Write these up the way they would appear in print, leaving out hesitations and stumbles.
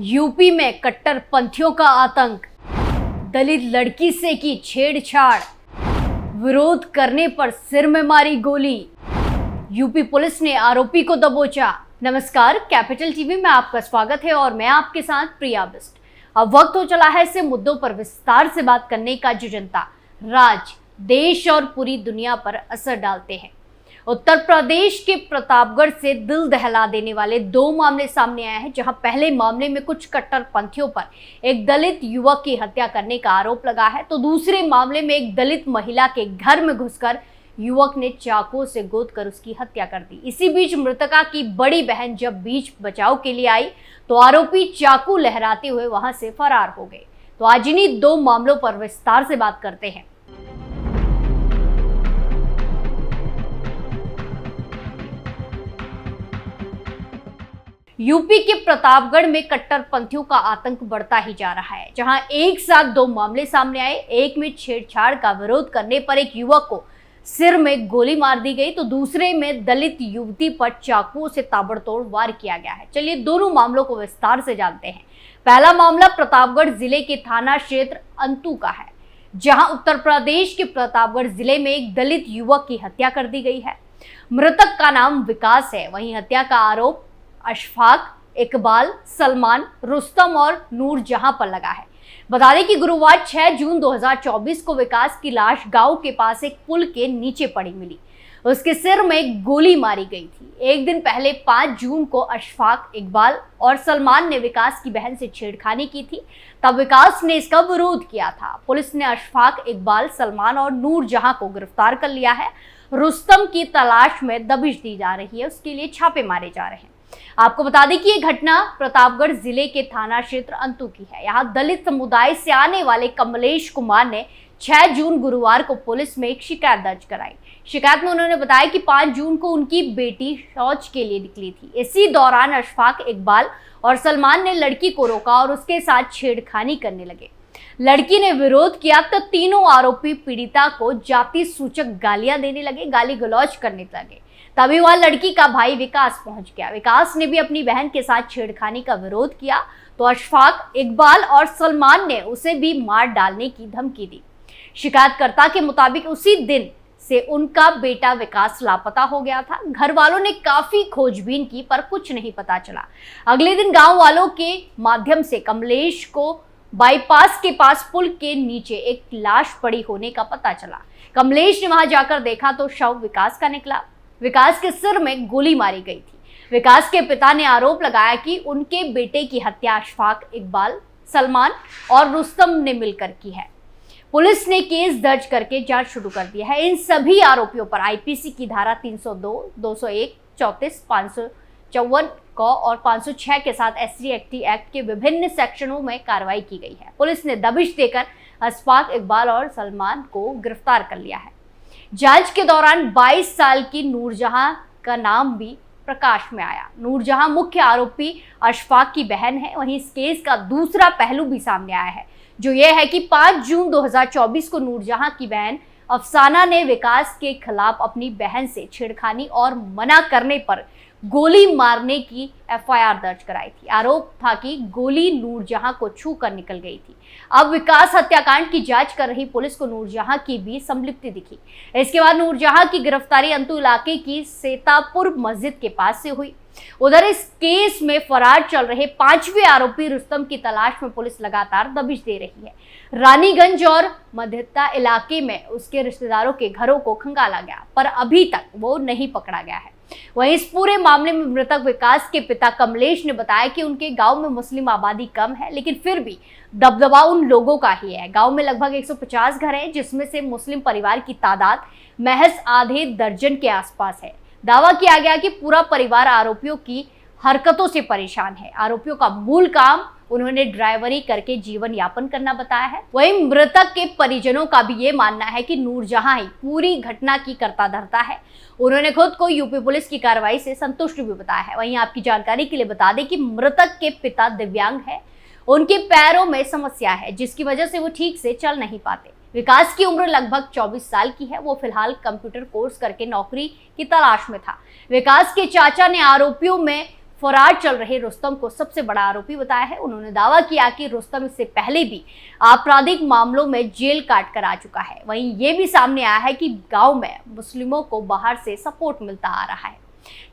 UP में कट्टरपंथियों का आतंक, दलित लड़की से की छेड़छाड़, विरोध करने पर सिर में मारी गोली, यूपी पुलिस ने आरोपी को दबोचा। नमस्कार, कैपिटल टीवी में आपका स्वागत है और मैं आपके साथ प्रिया बिस्ट। अब वक्त हो चला है ऐसे मुद्दों पर विस्तार से बात करने का जो जनता, राज्य, देश और पूरी दुनिया पर असर डालते हैं। उत्तर प्रदेश के प्रतापगढ़ से दिल दहला देने वाले दो मामले सामने आए हैं, जहां पहले मामले में कुछ कट्टरपंथियों पर एक दलित युवक की हत्या करने का आरोप लगा है, तो दूसरे मामले में एक दलित महिला के घर में घुसकर युवक ने चाकू से गोदकर उसकी हत्या कर दी। इसी बीच मृतका की बड़ी बहन जब बीच बचाव के लिए आई तो आरोपी चाकू लहराते हुए वहां से फरार हो गए। तो आज इन्हीं दो मामलों पर विस्तार से बात करते हैं। यूपी के प्रतापगढ़ में कट्टरपंथियों का आतंक बढ़ता ही जा रहा है, जहां एक साथ दो मामले सामने आए। एक में छेड़छाड़ का विरोध करने पर एक युवक को सिर में गोली मार दी गई, तो दूसरे में दलित युवती पर चाकू से ताबड़तोड़ वार किया गया है। चलिए दोनों मामलों को विस्तार से जानते हैं। पहला मामला प्रतापगढ़ जिले के थाना क्षेत्र अंतु का है, जहां उत्तर प्रदेश के प्रतापगढ़ जिले में एक दलित युवक की हत्या कर दी गई है। मृतक का नाम विकास है। वहीं हत्या का आरोप अशफाक, इकबाल, सलमान, रुस्तम और नूरजहां पर लगा है। बता दें कि गुरुवार 6 जून 2024 को विकास की लाश गांव के पास एक पुल के नीचे पड़ी मिली। उसके सिर में एक गोली मारी गई थी। एक दिन पहले 5 जून को अशफाक, इकबाल और सलमान ने विकास की बहन से छेड़खानी की थी। तब विकास ने इसका विरोध किया था। पुलिस ने अशफाक, इकबाल, सलमान और नूरजहां को गिरफ्तार कर लिया है। रुस्तम की तलाश में दबिश दी जा रही है, उसके लिए छापे मारे जा रहे हैं। आपको बता दें कि ये घटना प्रतापगढ़ जिले के थाना क्षेत्र अंतु की है। यहाँ दलित समुदाय से आने वाले कमलेश कुमार ने 6 जून गुरुवार को पुलिस में एक शिकायत दर्ज कराई। शिकायत में उन्होंने बताया कि 5 जून को उनकी बेटी शौच के लिए निकली थी। इसी दौरान अशफाक, इकबाल और सलमान ने लड़की को रोका और उसके साथ छेड़खानी करने लगे। लड़की ने विरोध किया तो तीनों आरोपी पीड़िता को जाति सूचक गालियां देने लगे, गाली गलौज करने लगे। तभी वह लड़की का भाई विकास पहुंच गया। विकास ने भी अपनी बहन के साथ छेड़खानी का विरोध किया तो अशफाक, इकबाल और सलमान ने उसे भी मार डालने की धमकी दी। शिकायतकर्ता के मुताबिक उसी दिन से उनका बेटा विकास लापता हो गया था। घर वालों ने काफी खोजबीन की पर कुछ नहीं पता चला। अगले दिन गांव वालों के माध्यम से कमलेश को बाईपास के पास पुल के नीचे एक लाश पड़ी होने का पता चला। कमलेश ने वहां जाकर देखा तो शव विकास का निकला। विकास के सिर में गोली मारी गई थी। विकास के पिता ने आरोप लगाया कि उनके बेटे की हत्या अशफाक, इकबाल, सलमान और रुस्तम ने मिलकर की है। पुलिस ने केस दर्ज करके जांच शुरू कर दिया है। इन सभी आरोपियों पर आईपीसी की धारा 302, 201, 34, 554 को और 506 के साथ SC एक्ट के विभिन्न सेक्शनों में कार्रवाई की गई है। पुलिस ने दबिश देकर अशफाक, इकबाल और सलमान को गिरफ्तार कर लिया है। जांच के दौरान 22 साल की नूरजहां का नाम भी प्रकाश में आया। नूरजहां मुख्य आरोपी अशफाक की बहन है। वहीं इस केस का दूसरा पहलू भी सामने आया है, जो यह है कि 5 जून 2024 को नूरजहां की बहन अफसाना ने विकास के खिलाफ अपनी बहन से छेड़खानी और मना करने पर गोली मारने की FIR दर्ज कराई थी। आरोप था कि गोली नूरजहां को छू कर निकल गई थी। अब विकास हत्याकांड की जांच कर रही पुलिस को नूरजहां की भी संलिप्ति दिखी। इसके बाद नूरजहां की गिरफ्तारी अंतु इलाके की सेतापुर मस्जिद के पास से हुई। उधर इस केस में फरार चल रहे 5वें आरोपी रुस्तम की तलाश में पुलिस लगातार दबिश दे रही है। रानीगंज और मध्यता इलाके में उसके रिश्तेदारों के घरों को खंगाला गया, पर अभी तक वो नहीं पकड़ा गया है। वहीं इस पूरे मामले में मृतक विकास के पिता कमलेश ने बताया कि उनके गांव में मुस्लिम आबादी कम है, लेकिन फिर भी दबदबा उन लोगों का ही है। गांव में लगभग 150 घर हैं, जिसमें से मुस्लिम परिवार की तादाद महज आधे दर्जन के आसपास है। दावा किया गया कि पूरा परिवार आरोपियों की हरकतों से परेशान है। आरोपियों का मूल काम उन्होंने ड्राइवरी करके जीवन यापन करना बताया है। वहीं मृतक के परिजनों का भी ये मानना है कि नूरजहां ही पूरी घटना की कर्ता धर्ता है। उन्होंने खुद को यूपी पुलिस की कार्रवाई से संतुष्ट भी बताया है। वहीं आपकी जानकारी के लिए बता दें कि मृतक के पिता दिव्यांग है। उनके पैरों में समस्या है, जिसकी वजह से वो ठीक से चल नहीं पाते। विकास की उम्र लगभग 24 साल की है। वो फिलहाल कंप्यूटर कोर्स करके नौकरी की तलाश में था। विकास के चाचा ने आरोपियों में फरार चल रहे रुस्तम को सबसे बड़ा आरोपी बताया है। उन्होंने दावा किया कि रुस्तम इससे पहले भी आपराधिक मामलों में जेल काट कर आ चुका है। वहीं ये भी सामने आया है कि गांव में मुस्लिमों को बाहर से सपोर्ट मिलता आ रहा है।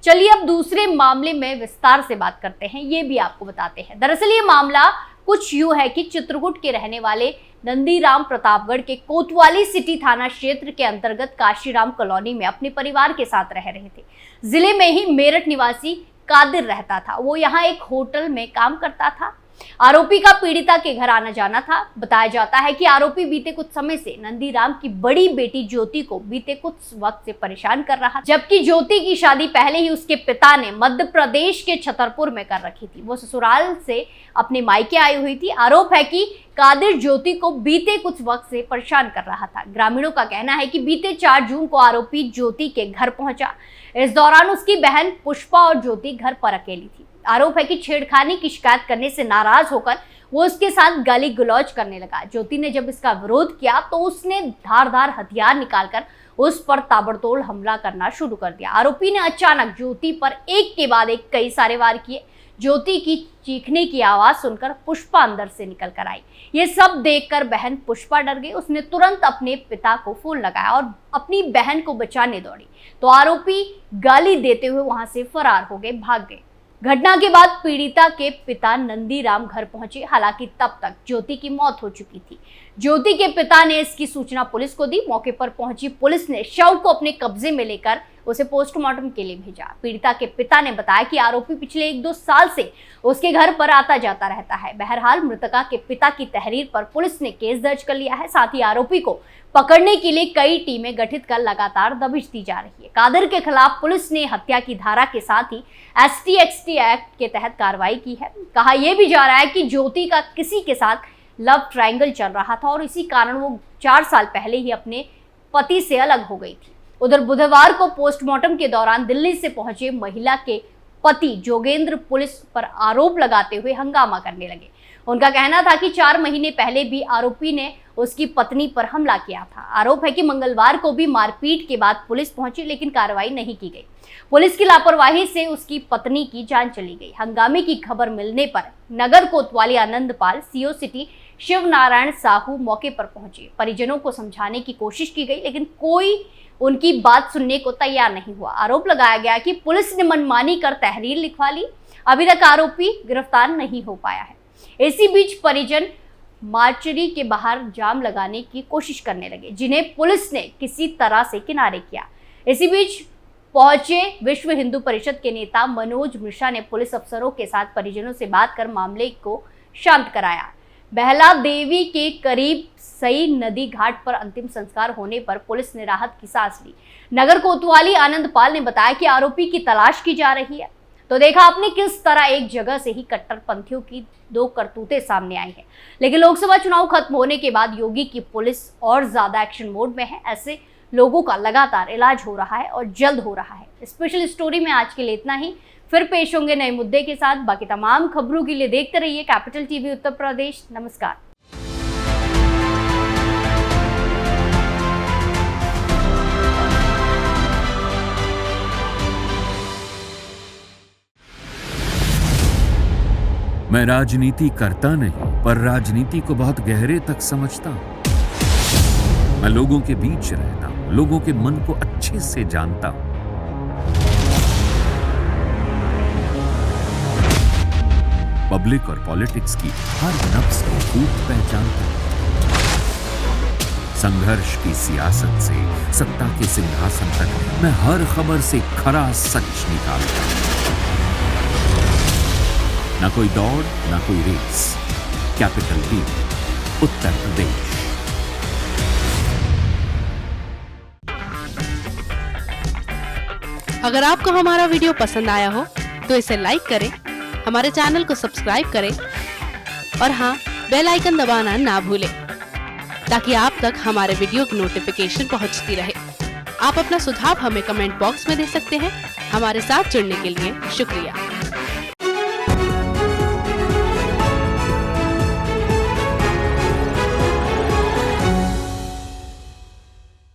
चलिए अब दूसरे मामले में विस्तार से बात करते हैं, ये भी आपको बताते हैं। दरअसल ये मामला कुछ यूं है कि चित्रकूट के रहने वाले नंदीराम प्रतापगढ़ के कोतवाली सिटी थाना क्षेत्र के अंतर्गत काशीराम कॉलोनी में अपने परिवार के साथ रह रहे थे। जिले में ही मेरठ निवासी कादिर रहता था। वो यहाँ एक होटल में काम करता था। आरोपी का पीड़िता के घर आना जाना था। बताया जाता है कि आरोपी बीते कुछ समय से नंदीराम की बड़ी बेटी ज्योति को बीते कुछ वक्त से परेशान कर रहा, जबकि ज्योति की शादी पहले ही उसके पिता ने मध्य प्रदेश के छतरपुर में कर रखी थी। वो ससुराल से अपने मायके आई हुई थी। आरोप है कि कादिर ज्योति को बीते कुछ वक्त से परेशान कर रहा था। ग्रामीणों का कहना है कि बीते 4 जून को आरोपी ज्योति के घर पहुंचा। इस दौरान उसकी बहन पुष्पा और ज्योति घर पर अकेली थी। आरोप है कि छेड़खानी की शिकायत करने से नाराज होकर वो उसके साथ गाली गलौज करने लगा। ज्योति ने जब इसका विरोध किया तो उसने धारदार हथियार निकालकर उस पर ताबड़तोड़ हमला करना शुरू कर दिया। आरोपी ने अचानक ज्योति पर एक के बाद एक कई सारे वार किए। ज्योति की चीखने की आवाज सुनकर पुष्पा अंदर से निकल कर आई। ये सब देखकर बहन पुष्पा डर गई। उसने तुरंत अपने पिता को फोन लगाया और अपनी बहन को बचाने दौड़ी, तो आरोपी गाली देते हुए वहां से फरार हो गए, भाग गए। घटना के बाद पीड़िता के पिता नंदीराम घर पहुंचे। हालांकि तब तक ज्योति की मौत हो चुकी थी। ज्योति के पिता ने इसकी सूचना पुलिस को दी। मौके पर पहुंची पुलिस ने शव को अपने कब्जे में लेकर उसे पोस्टमार्टम के लिए भेजा। पीड़िता के पिता ने बताया कि आरोपी पिछले 1-2 साल से उसके घर पर आता जाता रहता है। बहरहाल मृतका के पिता की तहरीर पर पुलिस ने केस दर्ज कर लिया है। साथ ही आरोपी को पकड़ने के लिए कई टीमें गठित कर लगातार दबिश दी जा रही है। कादिर के खिलाफ पुलिस ने हत्या की धारा के साथ ही ST-XT एक्ट के तहत कार्रवाई की है। कहा यह भी जा रहा है कि ज्योति का किसी के साथ लव ट्रायंगल चल रहा था और इसी कारण वो 4 साल पहले ही अपने पति से अलग हो गई थी। उधर बुधवार को पोस्टमार्टम के दौरान दिल्ली से पहुंचे महिला के पति जोगेंद्र पुलिस पर आरोप लगाते हुए हंगामा करने लगे। उनका कहना था कि 4 महीने पहले भी आरोपी ने उसकी पत्नी पर हमला किया था। आरोप है कि मंगलवार को भी मारपीट के बाद पुलिस पहुंची, लेकिन कार्रवाई नहीं की गई। पुलिस की लापरवाही से उसकी पत्नी की जान चली गई। हंगामे की खबर मिलने पर नगर कोतवाली आनंदपाल, CO सिटी शिव नारायण साहू मौके पर पहुंचे। परिजनों को समझाने की कोशिश की गई, लेकिन कोई उनकी बात सुनने को तैयार नहीं हुआ। आरोप लगाया गया कि पुलिस ने मनमानी कर तहरीर लिखवा ली। अभी तक आरोपी गिरफ्तार नहीं हो पाया है। इसी बीच परिजन मार्चरी के बाहर जाम लगाने की कोशिश करने लगे, जिन्हें पुलिस ने किसी तरह से किनारे किया। इसी बीच पहुंचे विश्व हिंदू परिषद के नेता मनोज मिश्रा ने पुलिस अफसरों के साथ परिजनों से बात कर मामले को शांत कराया। बहला देवी के करीब सई नदी घाट पर अंतिम संस्कार होने पर पुलिस ने राहत की सांस ली। नगर कोतवाली आनंदपाल ने बताया कि आरोपी की तलाश की जा रही है। तो देखा आपने किस तरह एक जगह से ही कट्टरपंथियों की 2 करतूतें सामने आई हैं। लेकिन लोकसभा चुनाव खत्म होने के बाद योगी की पुलिस और ज्यादा एक्शन मोड में है। ऐसे लोगों का लगातार इलाज हो रहा है और जल्द हो रहा है। स्पेशल स्टोरी में आज के लिए इतना ही। फिर पेश होंगे नए मुद्दे के साथ। बाकी तमाम खबरों के लिए देखते रहिए कैपिटल TV उत्तर प्रदेश। नमस्कार। मैं राजनीति करता नहीं, पर राजनीति को बहुत गहरे तक समझता हूं। मैं लोगों के बीच रहता हूं, लोगों के मन को अच्छे से जानता हूं। पब्लिक और पॉलिटिक्स की हर नब्ज को खूब पहचानता हूं। संघर्ष की सियासत से सत्ता के सिंहासन तक मैं हर खबर से खरा सच निकालता हूं। ना कोई दौड़, ना कोई race. Capital TV Uttar Pradesh. अगर आपको हमारा वीडियो पसंद आया हो तो इसे लाइक करें, हमारे चैनल को सब्सक्राइब करें और हाँ, बेल आइकन दबाना ना भूलें ताकि आप तक हमारे वीडियो की नोटिफिकेशन पहुंचती रहे। आप अपना सुझाव हमें कमेंट बॉक्स में दे सकते हैं। हमारे साथ जुड़ने के लिए शुक्रिया।